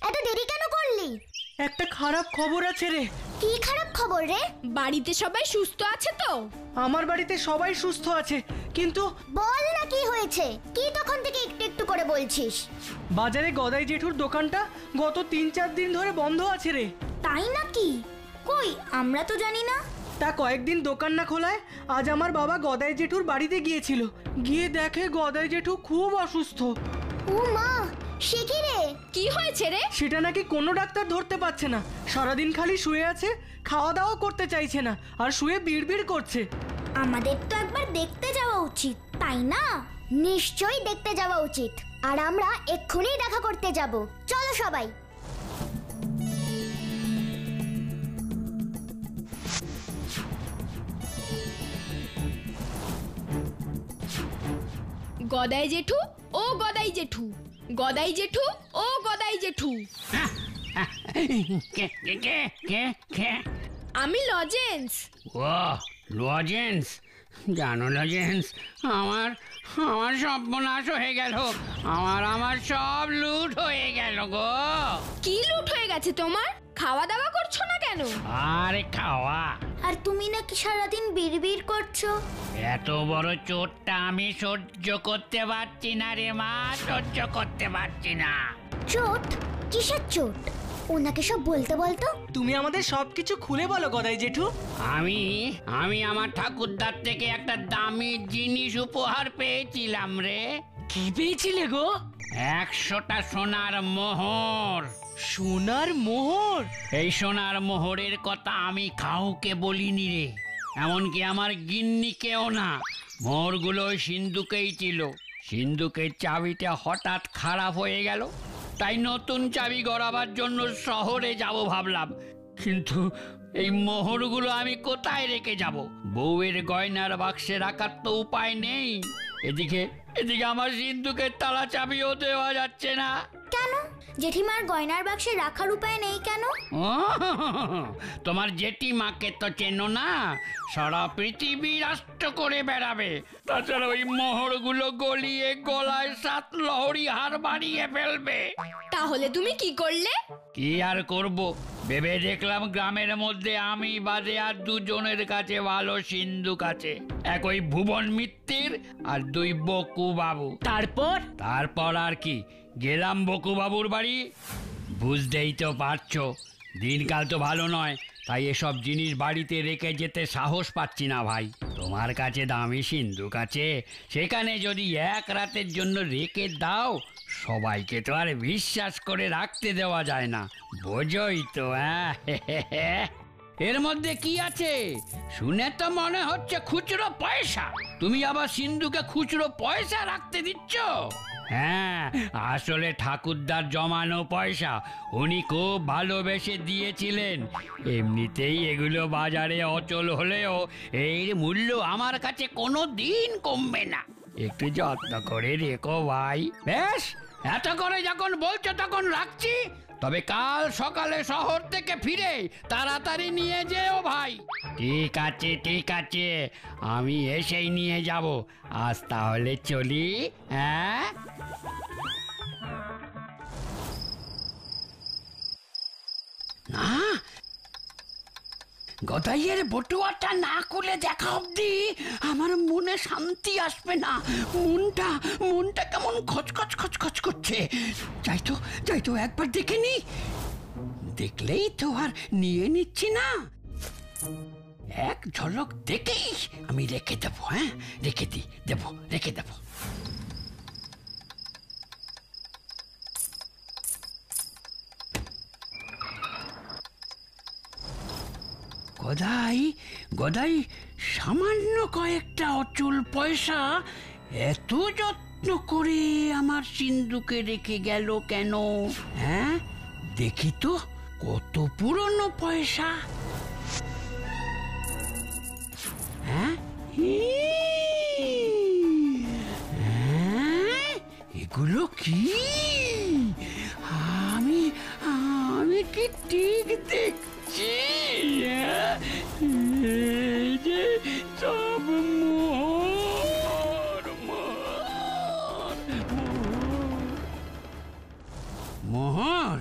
এত দেরি কেন করলি? একটা খারাপ খবর আছে রে। কি খারাপ খবর রে? বাড়িতে সবাই সুস্থ আছে তো? আমার বাড়িতে সবাই সুস্থ আছে, কিন্তু বল না কি হয়েছে? কি তখন থেকে একটু একটু করে বলছিস? বাজারে গদাই জেঠুর দোকানটা গত 3-4 দিন ধরে বন্ধ আছে রে। তাই নাকি? কই, আমরা তো জানি না। তা কয়েকদিন দোকান না খোলায় আজ আমার বাবা গদাই জেঠুর বাড়িতে গিয়েছিল। গিয়ে দেখে গদাই জেঠু খুব অসুস্থ। ও মা, সে কি রে? কি হয়েছে রে? সেটা নাকি কোনো ডাক্তার ধরতে পারছে না। সারাদিন খালি শুয়ে আছে, খাওয়া দাওয়া করতে চাইছে না, আর শুয়ে বিড়বিড় করছে। আমাদের তো একবার দেখতে যাওয়া উচিত, তাই না? নিশ্চয়ই দেখতে যাওয়া উচিত, আর আমরা এক্ষুনি দেখা করতে যাব। চলো সবাই। গদাই জেঠু, ও গদাই জেঠু, গদাই জেঠু, ও গদাই জেঠু। আমি লজেন্স। ও লজেন্স, জানো লজেন্স, আমার আমার সর্বনাশ হয়ে গেল। আমার সব লুট হয়ে গেল গো। কি লুট হয়ে গেছে তোমার? খাওয়া দাওয়া করছো না কেন? আরে খাওয়া। আর তুমি নাকি সারাদিন বিড়বিড় করছো। এত বড় চোটটা আমি সহ্য করতে পারছি না রে মা, সহ্য করতে পারছি না। চোট? কিসের চোট? ওনাকে সব বলতে বলতো। তুমি আমাদের সবকিছু খুলে বলো গদাই জেঠু। আমি আমার ঠাকুরদার থেকে একটা দামি জিনিস উপহার পেয়েছিলাম রে। কি পেয়েছিলে গো? 100টা সোনার মোহর। সোনার মোহর? এই সোনার মোহরের কথা আমি কাউকে বলিনি রে, এমনকি আমার গিন্নিকেও না। মোহরগুলো ওই সিন্ধুকেই ছিল। সিন্ধুকের চাবিটা হঠাৎ খারাপ হয়ে গেল, তাই নতুন চাবি গড়াবার জন্য শহরে যাব ভাবলাম। কিন্তু এই মোহরগুলো আমি কোথায় রেখে যাব? বউয়ের গয়নার বাক্সে রাখার তো উপায় নেই। এদিকে আমার সিন্ধুকের তালা চাবিও দেওয়া যাচ্ছে না। কেন? জেঠিমার গয়নার বাক্সে রাখার উপায় নেই কেন? ও, তোমার জেঠিমাকে তো চেনো না, সারা পৃথিবী রাষ্ট্র করে বেড়াবে। তাছাড়া ওই মোহরগুলো গলিয়ে গলায় 7 লহরি হার বানিয়ে ফেলবে। তাহলে তুমি কি করলে? কি আর করব, ভেবে দেখলাম গ্রামের মধ্যে আমি বাদে আর 2 জনের কাছে ভালো সিন্ধুক আছে। এক ওই ভুবন মিত্তির, আর 2 বকু বাবু। তারপর আর কি, গেলাম বকু বাবুর বাড়ি। বুঝতেই তো পারছো দিনকাল তো ভালো নয়, তাই এসব জিনিস বাড়িতে রেখে যেতে সাহস পাচ্ছি না ভাই। তোমার কাছে দামি সিন্ধুক আছে, সেখানে যদি 1 রাতের জন্য রেখে দাও, সবাইকে তো আর বিশ্বাস করে রাখতে দেওয়া যায় না, বোঝোই তো। এর মধ্যে কি আছে? শুনে তো মনে হচ্ছে খুচরো পয়সা। তুমি আবার সিন্ধুকে খুচরো পয়সা রাখতে দিচ্ছ? হ্যাঁ, আসলে ঠাকুরদার জমানো পয়সা, উনি খুব ভালোবেসে দিয়েছিলেন। এমনিতেই এগুলো বাজারে অচল হলেও এর মূল্য আমার কাছে কোনো দিন কমবে না। একটু যত্ন করে রেখো ভাই। বেশ, এত করে যখন বলছো তখন রাখছি। তবে কাল সকালে শহর থেকে ফিরে তাড়াতাড়ি নিয়ে যেও ভাই। ঠিক আছে, আমি এসেই নিয়ে যাব। আজ তাহলে চলি। হ্যাঁ, না, গদাইয়ের বটুয়াটা না খুলে দেখা অব্দি আমার মনে শান্তি আসবে না। মনটা কেমন খচখচ করছে। যাই তো একবার দেখে নি। দেখলেই তো আর নিয়ে নিচ্ছি না, এক ঝলক দেখেই আমি রেখে দেবো। হ্যাঁ, রেখে দেবো। গদাই সামান্য কয়েকটা অচল পয়সা এত যত্ন করে আমার সিন্ধুকে রেখে গেল কেন? হ্যাঁ, দেখি তো কত পুরনো পয়সা। হ্যাঁ, এগুলো কি? আমি কি ঠিক দেখছি? যে সব মোহর। মোহর?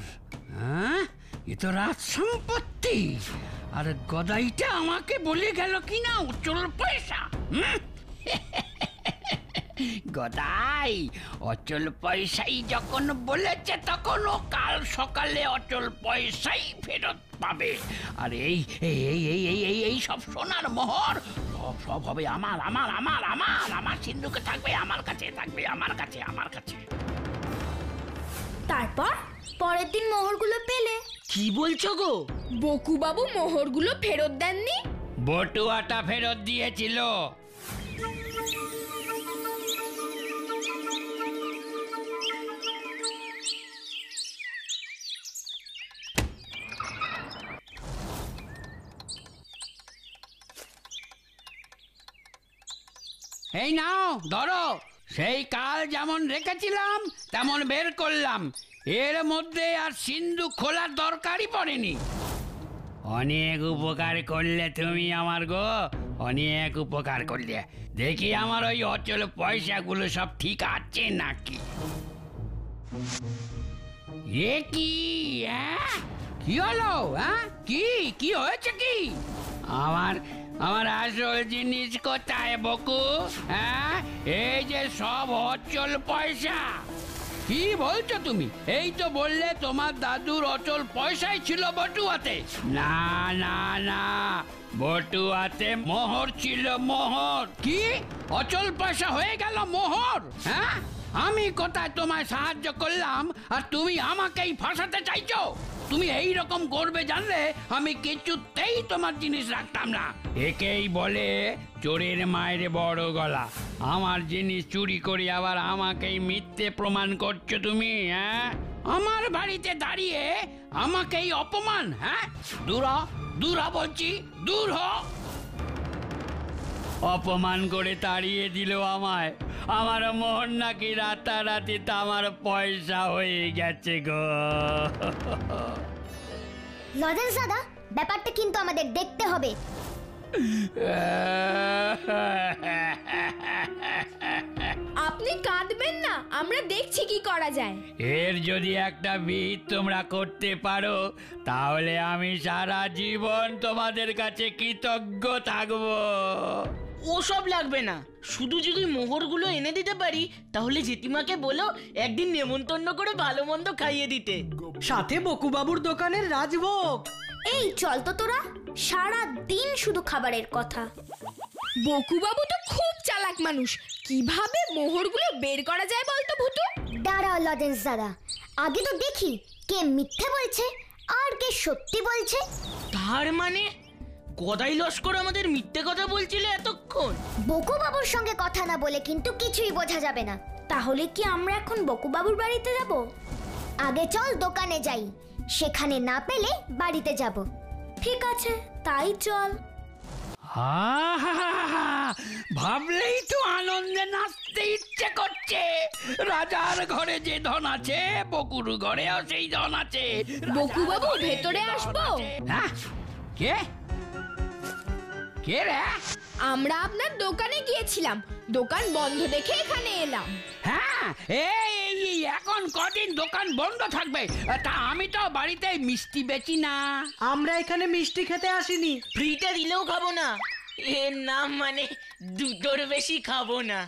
হ্যাঁ, এ তো রাজ সম্পত্তি। আর গদাইটা আমাকে বলে গেল কিনা অচল পয়সা। গদাই অচল পয়সাই যখন বলেছে, তখন ও কাল সকালে অচল পয়সাই ফেরত পাবে। আর এই এই এই এই এই এই এই সব সোনার মোহর সব সব হবে আমার আমার আমার আমার আমার সিন্ধুকে থাকবে আমার কাছে, থাকবে আমার কাছে, আমার কাছে। তারপর পরের দিন মোহরগুলো পেলে। কি বলছো গো? বকুবাবু মোহরগুলো ফেরত দেননি? বটুয়াটা ফেরত দিয়েছিল। এই নাও ধরো, সেই কাল যেমন রেখেছিলাম তেমন বের করলাম। এর মধ্যে আর সিন্ধু খোলার দরকারই পড়েনি। অনেক উপকার করলে তুমি আমার গো, অনেক উপকার করলে। দেখি আমার ওই অচল পয়সাগুলো সব ঠিক আছে নাকি। এ কি? কি হলো? কি কি হয়েছে? কি আমার আমার আসল জিনিস কোথায় বকু? এই যে সব অচল পয়সা। কি বলছো তুমি? এই তো বললে তোমার দাদুর অচল পয়সাই ছিল বটুয়াতে। না না না, বটুয়াতে মোহর ছিল, মোহর। কি অচল পয়সা হয়ে গেল মোহর? আমি কোথায় তোমায় সাহায্য করলাম আর তুমি আমাকেই ফাঁসাতে চাইছো? তুমি এই রকম করবে জানলে আমি কিছুতেই তোমার জিনিস রাখতাম না। একেই বলে চোরের মায়ের বড় গলা। আমার জিনিস চুরি করে আবার আমাকেই মিথ্যে প্রমাণ করছো তুমি। আমার বাড়িতে দাঁড়িয়ে আমাকেই অপমান। দূর হ, দূর হ বলছি, দূর হ। অপমান করে তাড়িয়ে দিল আমায়। আমার মোহর নাকি রাতারাতি তা আমার পয়সা হয়ে গেছে গো। লজেন্স দাদা, ব্যাপারটা কিন্তু আমাদের দেখতে হবে। আপনি কাঁদবেন না, আমরা দেখছি কি করা যায়। এর যদি একটা বিহিত তোমরা করতে পারো, তাহলে আমি সারা জীবন তোমাদের কাছে কৃতজ্ঞ থাকবো। ওসব লাগবে না, শুধু যদি মোহরগুলো এনে দিতে পারি তাহলে জেঠিমাকে বলো একদিন নেমন্তন্ন করে ভালো মন্দ খাইয়ে দিতে, সাথে বকুবাবুর দোকানের রাজভোগ। এই চল তো তোরা, সারা দিন শুধু খাবারের কথা। বকুবাবু তো খুব চালাক মানুষ, কিভাবে মোহরগুলো বের করা যায় বলতো ভুতু? দাঁড়াও লজেন্স দাদা, আগে তো দেখি কে মিথ্যে বলছে আর কে সত্যি বলছে। তার মানে গদাই লস্কর আমাদের মিথ্যে কথা বলছিল এতক্ষণ? বকুবাবুর সঙ্গে কথা না বলে কিন্তু কিছুই বোঝা যাবে না। তাহলে কি আমরা এখন বকুবাবুর বাড়িতে যাব? আগে চল দোকানে যাই, সেখানে না পেলে বাড়িতে যাব। ঠিক আছে, তাই চল। ভাবলেই তো আনন্দে নাচতে ইচ্ছে করছে। রাজার ঘরে যে ধন আছে, বকুর ঘরেও সেই ধন আছে। বকুবাবু, ভেতরে আসবো? কে কে রে? আমরা আপনার দোকানে গিয়েছিলাম, দোকান বন্ধ দেখে এখানে এলাম। হ্যাঁ, এই এখন কদিন দোকান বন্ধ থাকবে? তা আমি তো বাড়িতে মিষ্টি বেচি না। আমরা এখানে মিষ্টি খেতে আসিনি, ফ্রিতে দিলেও খাবো না। এর নাম মানে দুটোর বেশি খাবো না।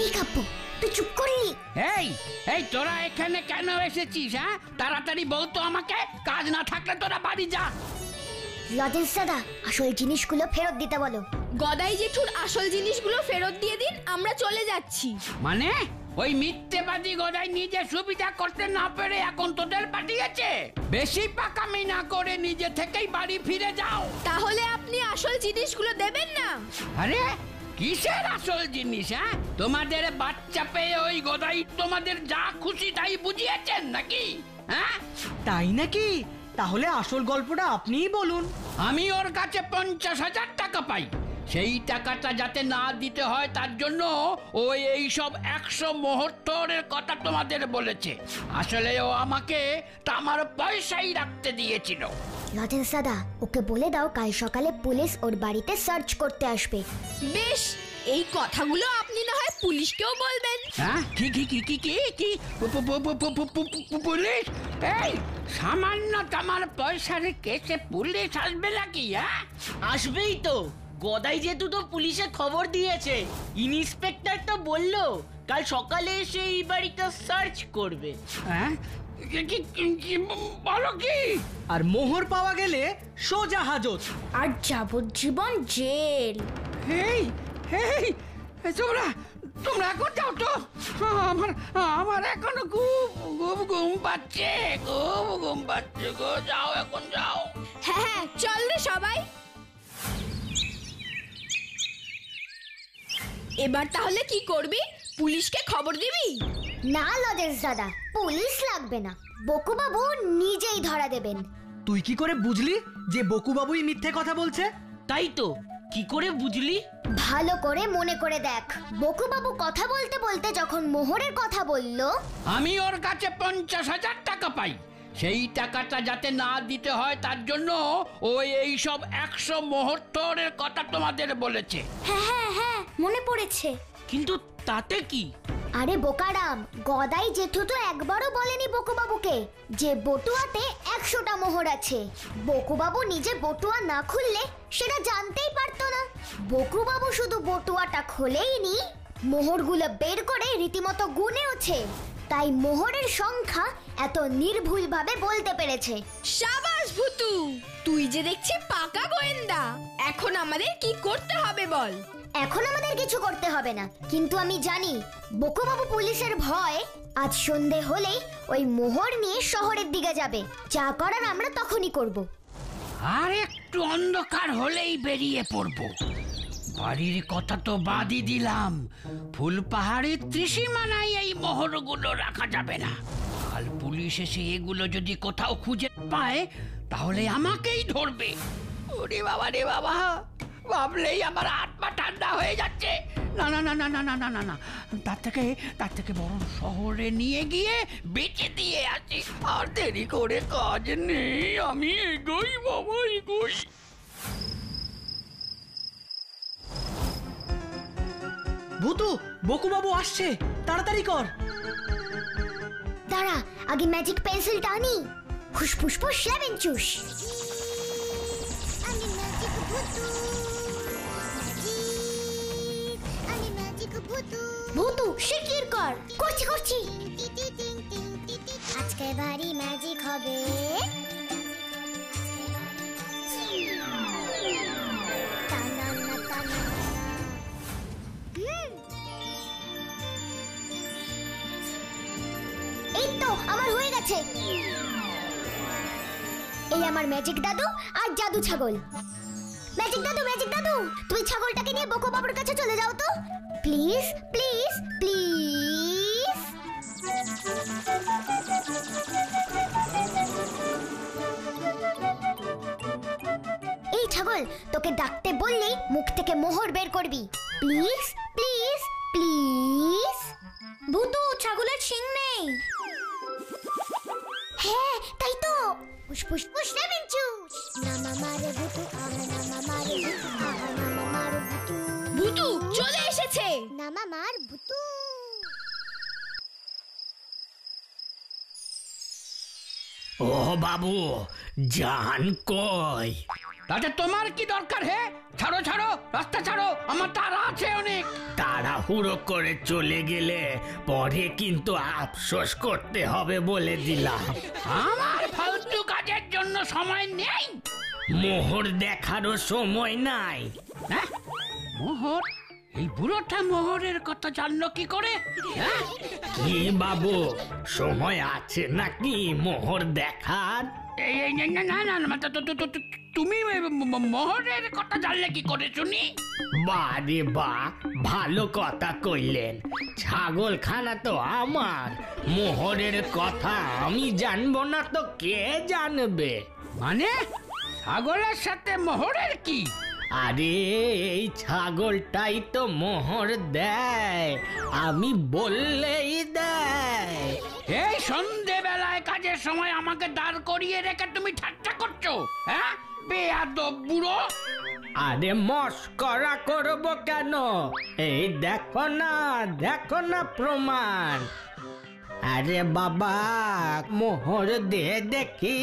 এই কাপ্পু, তুই চুপ করলি? এই এই তোরা এখানে কেন এসেছিস? তাড়াতাড়ি বল তো আমাকে, কাজ না থাকলে তোরা বাড়ি যা। লজেন্স দাদা, আসল জিনিসগুলো ফেরত দিতে বলো। গদাই জেঠুর আসল জিনিসগুলো ফেরত দিয়ে দিন, আমরা চলে যাচ্ছি। মানে ওই মিথ্যেবাদী গদাই নিজে সুবিধা করতে না পেরে এখন তোদের পাঠিয়েছে? বেশি পাকামি না করে নিজে থেকেই বাড়ি ফিরে যাও। তাহলে আপনি আসল জিনিসগুলো দেবেন না? আরে কিসের আসল জিনিস? তোমাদের বাচ্চা পেয়ে ওই গদাই তোমাদের যা খুশি তাই বুঝিয়েছেন নাকি? তাই নাকি? তাহলে আসল গল্পটা আপনিই বলুন। আমি ওর কাছে 50,000 টাকা পাই। সেই টাকাটা যাতে না দিতে হয় তার জন্য ও এই সব 100 মুহূর্তের কথা তোমাদের বলেছে। আসলে ও আমাকে আমার পয়সাই রাখতে দিয়েছিল। লজেন্স দাদা, ওকে বলে দাও কাল সকালে পুলিশ ওর বাড়িতে সার্চ করতে আসবে। বেশ, এই কথাগুলো আপনি না হয় পুলিশকেও বলবেন। হ্যাঁ কি কি কি কি কি কি পুলিশ? এই সামান্য তোমার পয়সার কেসে পুলিশ আসবে নাকি? হ্যাঁ আসবেই তো, গদাই যেহেতু তো পুলিশে খবর দিয়েছে, ইন্সপেক্টর তো বললো কাল সকালে এসে এই বাড়িটা সার্চ করবে। হ্যাঁ বলো কি? আর মোহর পাওয়া গেলে সোজা হাজত। আর যাবজ্জীবন জেল। এই এই তোমরা তোমরা এখন যাও তো, আমার আমার এখনো খুব ঘুম পাচ্ছে, খুব ঘুম পাচ্ছে গো। যাও এখন যাও। হ্যাঁ হ্যাঁ চল রে সবাই। এবার তাহলে কি করবি? পুলিশকে খবর দিবি? না লজেন্স দাদা, পুলিশ লাগবে না, বকুবাবু নিজেই ধরা দেবেন। তুই কি করে বুঝলি যে বকুবাবুই মিথ্যে কথা বলছে? তাই তো, কি করে বুঝলি? ভালো করে মনে করে দেখ, বকুবাবু কথা বলতে বলতে যখন মোহরের কথা বলল, আমি ওর কাছে 50,000 টাকা পাই, সেই টাকাটা যাতে না দিতে হয় তার জন্য ওই এইসব 100 মুহূর্তের কথা তোমাদের বলেছে। হ্যাঁ হ্যাঁ হ্যাঁ মনে পড়েছে। কিন্তু তাতে কি? আরে বোকারাম, গদাই জেঠু তো একবারও বলেনি বকুবাবুকে যে বটুয়াতে 100টা মোহর আছে। বকুবাবু নিজে বটুয়া না খুললে সেটা জানতেই পারতো না। বকুবাবু শুধু বটুয়াটা খোলেইনি, মোহরগুলো বের করে রীতিমতো গুনেওছে, তাই মোহরের সংখ্যা এত নির্ভুলভাবে বলতে পেরেছে। সাবাস ভুতু, তুই যে দেখছি পাকা গোয়েন্দা। এখন আমাদের কি করতে হবে বল? এখন আমাদের কিছু করতে হবে না, কিন্তু আমি জানি বকুবাবু পুলিশের ভয় আজ সন্ধে হলেই ওই মোহর নিয়ে শহরের দিকে যাবে। যা করার আমরা তখনই করব। আর একটু অন্ধকার হলেই বেরিয়ে পড়বো। বাড়ির কথা তো বাদই দিলাম, ফুলপাহাড়ের ত্রিসীমানায় এই মোহরগুলো রাখা যাবে না। কাল পুলিশ এসে এগুলো যদি কোথাও খুঁজে পায় তাহলে আমাকেই ধরবে। ওরে বাবা রে বাবা, ভাবলেই আমার হাত পা ঠান্ডা হয়ে যাচ্ছে। না না না না না না না না না, তার থেকে বরং শহরে নিয়ে গিয়ে বেচে দিয়ে আসি। আর দেরি করে কাজ নেই, আমি এগোই বাবা, এগোই। ভূতু, বকুবাবু আসছে, তাড়াতাড়ি কর। দাঁড়া, আগে ম্যাজিক পেন্সিলটা আনি। ফুসফুস ফুস লেমন চুস। আমি ম্যাজিক ভূতু, আমি ম্যাজিক ভূতু। ভূতু শিগগির কর। করছি করছি। আজকে ভারী ম্যাজিক হবে। এই তো আমার হয়ে গেছে। এই আমার ম্যাজিক দাদু আর জাদু ছাগল। ম্যাজিক দাদু, ম্যাজিক দাদু, তুমি ছাগলটাকে নিয়ে বকুবাবুর কাছে চলে যাও তো, প্লিজ প্লিজ প্লিজ। এই ছাগল, তোকে ডাকতে বললেই মুখ থেকে মোহর বের করবি। Please please please. ভূতু, ছাগলের শিং নেই। হ্যাঁ তাই তো। ফুসফুস ফুস লেমন জুস। নামা মারে ভূতু, আহা নামা মারে ভূতু, আহা নামা মারে ভূতু। ভুতু চলে এসেছে। নামা মার ভূতু। ও বাবু, জান কই? তাতে তোমার কি দরকার? হে ছাড়ো ছাড়ো, রাস্তা ছাড়ো, আমার তাড়া আছে অনেক। তাড়াহুড়ো করে চলে গেলে পরে কিন্তু আফসোস করতে হবে বলে দিলাম। আমার ফালতু কাজের জন্য সময় নেই। মোহর দেখারও সময় নাই। হ্যাঁ মোহর? এই বুড়োটা মোহরের কথা জানলো কি করে? হ্যাঁ? কি বাবু, সময় আছে নাকি মোহর দেখার? এই এই না না না না, তুমি মোহরের কথা জানলে কি করে শুনি? বারে বা, ভালো কথা কইলেন। ছাগলখানা তো আমার, মোহরের কথা আমি জানবো না তো কে জানবে? মানে ছাগলের সাথে মোহরের কি? আরে এই ছাগলটাই তো মোহর দেয়, আমি বললেই দেয়। এই সন্ধেবেলা রাস্তায় কাজের সময় আমাকে দাঁড় করিয়ে রেখে তুমি ঠাট্টা করছো? হ্যাঁ, বেয়াদব বুড়ো। আরে মস্করা করব কেন? এই দেখো না প্রমাণ। আরে বাবা, মোহর দে দেখি।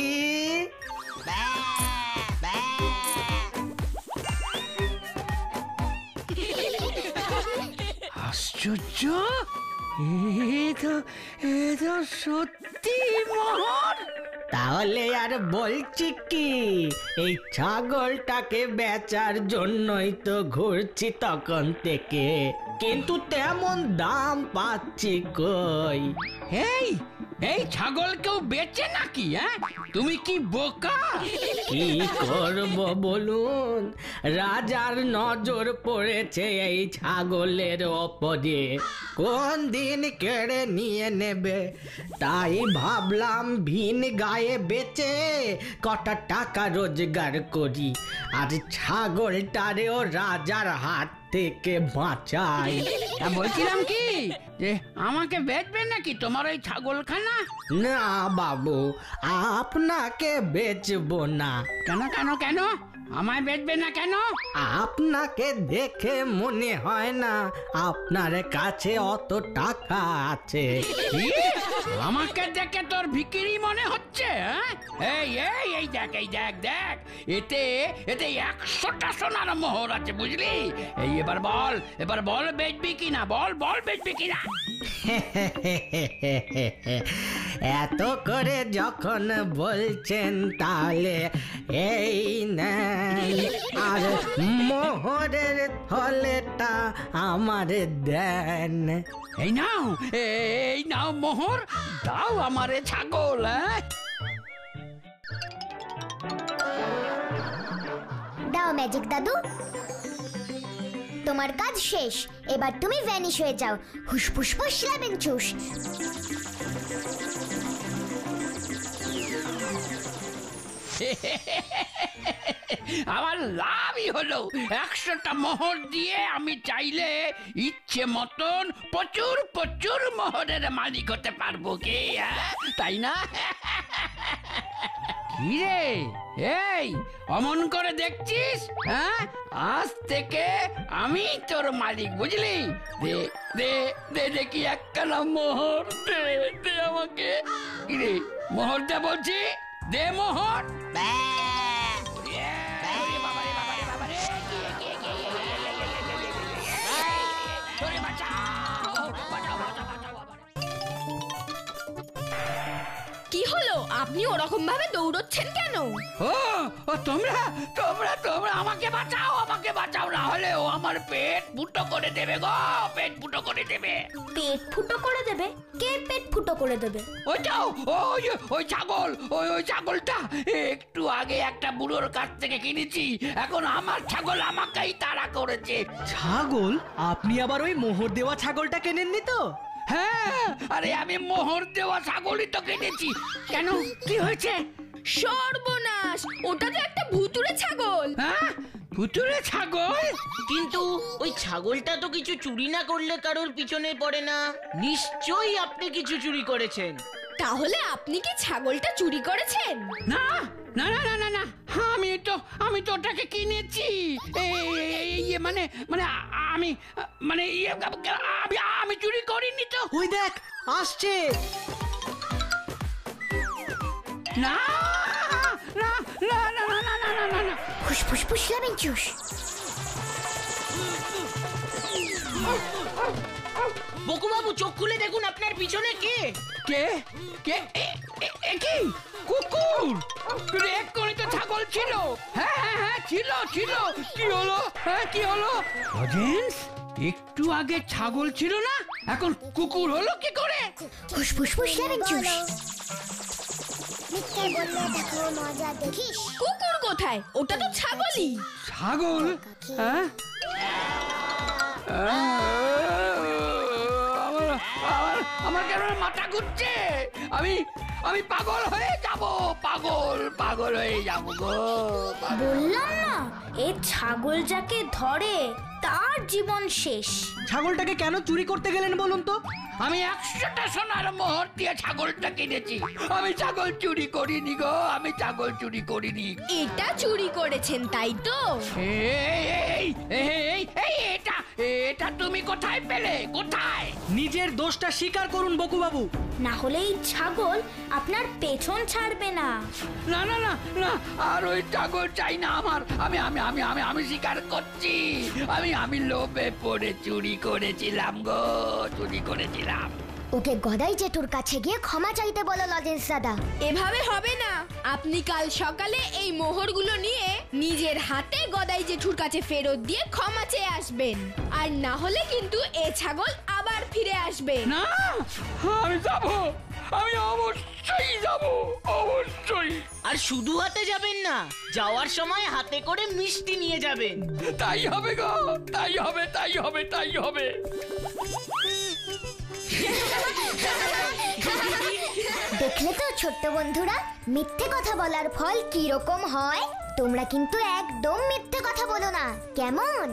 আশ্চর্য, এ তো সত্যি মোহর। তাহলে আর বলছি কি, এই ছাগলটাকে বেচার জন্যই তো ঘুরছি তখন থেকে, কিন্তু তেমন দাম পাচ্ছি কই। এই ছাগল কেউ বেচে নাকি? হ্যাঁ, তুমি কি বোকা? কি করব বলুন, রাজার নজর পড়েছে এই ছাগলের ওপরে, কোন দিন কেড়ে নিয়ে নেবে। তাই ভাবলাম ভিন গায়ে বেচে কটা টাকা রোজগার করি, আর ছাগলটারেও রাজার হাত থেকে বাঁচাই। তা বলছিলাম কি, যে আমাকে বেচবে নাকি তোমার ওই ছাগলখানা? না বাবু, আপনাকে বেচবো না। কেন কেন কেন আমায় বেচবে না কেন? আপনাকে দেখে মনে হয় না আপনার কাছে অত টাকা আছে। কি? আমাকে দেখে তোর ভিখিরি মনে হচ্ছে? হ্যাঁ? এই দেখ এতে 100টা সোনার মোহর আছে, বুঝলি? এই এবার বল বেচবি কিনা, বল বেচবি কিনা? এত করে যখন বলছেন তাহলে এই নেন, আর মোহরের থলেটা আমার দেন। এই নাও মোহর, দাও আমারে ছাগল। দাও ম্যাজিক দাদু, তোমার কাজ শেষ। এবার তুমি ভ্যানিশ হয়ে যাও। হুসফুস ফুস লেমন চুস। আমার লাভই হলো। 100টা মোহর দিয়ে আমি চাইলে ইচ্ছে মতন প্রচুর মোহরের মালিক হতে পারবো, কি তাই না? কিরে, এই অমন করে দেখছিস? হ্যাঁ, আজ থেকে আমি তোর মালিক, বুঝলি? দে দে দে দেখি একখানা মোহর, দে আমাকে। কিরে, মোহর দে বলছি, দে মোহর। কি হলো, আপনি ওরকম ভাবে দৌড়চ্ছেন কেন? ও তোমরা আমাকে বাঁচাও, না হলে ও আমার পেট ফুটো করে দেবে গো, পেট ফুটো করে দেবে। পেট ফুটো করে দেবে? কে পেট ফুটো করে দেবে? ওই ছাগল, ওই ছাগলটা একটু আগে একটা বুড়োর কাছ থেকে কিনেছি, এখন আমার ছাগল আমাকেই তাড়া করেছে। ছাগল? আপনি আবার ওই মোহর দেওয়া ছাগলটা কেনেননি তো? হ্যাঁ, আরে আমি মোহর দেওয়া ছাগলই তো কিনেছি। কেন, কি হয়েছে? সর্বনাশ, ওটা তো একটা ভুতুড়ে ছাগল। হ্যাঁ, ভুতুড়ে ছাগল? কিন্তু ওই ছাগলটা তো কিছু চুরি না করলে কারোর পিছনে পড়ে না। নিশ্চয়ই আপনি কিছু চুরি করেছেন। তাহলে আপনি কি ছাগলটা চুরি করেছেন? না না না না না না, আমি তো ওটাকে কিনেছি। আমি চুরি করিনি তো। ওই দেখ, আসছে। না না না না না না না না না। হুসফুস ফুস লেমন চুস। বকুবাবু, চোখ খুলে দেখুন আপনার পিছনে কে। কে কে? কি কুকুর? এক্ষুনি তো ছাগল ছিল। হ্যাঁ ছিল। কি হলো? কি হলো? অজেন্স, একটু আগে ছাগল ছিল না, এখন কুকুর হলো কি করে? হুসফুস ফুস লেমন চুস। মিথ্যে বললে দেখো মজা দেখিস। কুকুর কোথায়? ওটা তো ছাগলই। ছাগল? হ্যাঁ, আমার কেন মাথা ঘুরছে, আমি আমি পাগল হয়ে যাব, পাগল হয়ে যাব গো। বললাম না, এই ছাগল যাকে ধরে তার জীবন শেষ। ছাগলটাকে কেন চুরি করতে গেলেন বলুন তো? আমি 100টা সোনার মোহর দিয়ে ছাগলটা কিনেছি। আমি ছাগল চুরি করিনি গো, আমি ছাগল চুরি করিনি। এটা চুরি করেছেন তাই তো? এটা এটা তুমি কোথায় পেলে, কোথায়? নিজের দোষটা স্বীকার করুন বকুবাবু। না হলে এই ছাগল আপনার পেছন ছাড়বে না। না না না না, আর ওই ছাগল চাই না আমার। আমি আমি আমি আমি আমি স্বীকার করছি, আমি লোভে পড়ে চুরি করেছিলাম গো, চুরি করেছিলাম। ওকে গদাই জেঠুর কাছে গিয়ে ক্ষমা চাইতে বলো লজেন্স দাদা। এভাবে হবে না, আপনি কাল সকালে এই মোহরগুলো নিয়ে নিজের হাতে গদাই জেঠুর কাছে ফেরত দিয়ে ক্ষমা চেয়ে আসবেন, আর না হলে কিন্তু এ ছাগল আবার ফিরে আসবে। না, আমি যাব, আমি অবশ্যই যাব, অবশ্যই। আর শুধু হাতে যাবেন না, যাওয়ার সময় হাতে করে মিষ্টি নিয়ে যাবেন। তাই হবে গো, তাই হবে, তাই হবে, তাই হবে। দেখলে তো ছোট্ট বন্ধুরা, মিথ্যে কথা বলার ফল কি রকম হয়। তোমরা কিন্তু একদম মিথ্যে কথা বলো না, কেমন?